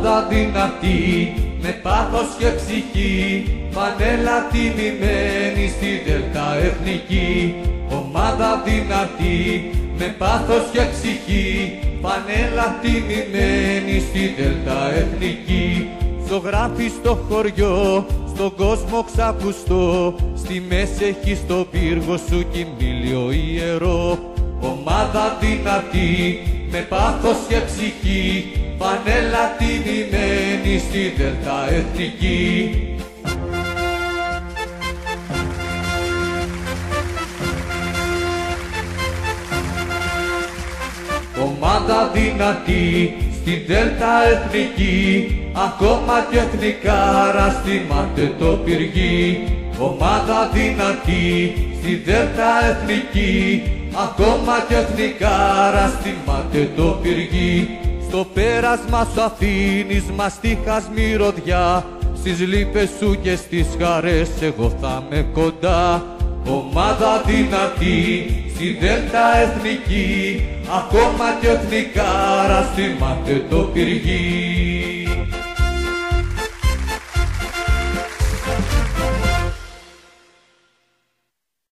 Ομάδα δυνατή, με πάθος και ψυχή, φανέλα τιμημένη στη Δέλτα Εθνική. Ομάδα δυνατή, με πάθος και ψυχή, φανέλα τιμημένη στη Δέλτα Εθνική. Ζωγράφει στο χωριό, στον κόσμο ξακουστό, στη μέση έχει στο πύργο σου κοιμήλιο ιερό. Ομάδα δυνατή, με πάθος και ψυχή, φανέλα τιμημένη στη Δέλτα Εθνική. Ομάδα δυνατή, στη Δέλτα Εθνική, ακόμα κι εθνικάρα στιμάται το πυργί. Ομάδα δυνατή, στη Δέλτα Εθνική, ακόμα κι εθνικάρα στιμάται το πυργί. Στο πέρασμα σου αφήνεις μαστίχας μυρωδιά, στις λύπες σου και στις χαρές εγώ θα με κοντά. Ομάδα δυνατή, στη Δέλτα Εθνική, ακόμα κι εθνικάρα στιμάται το πυργί.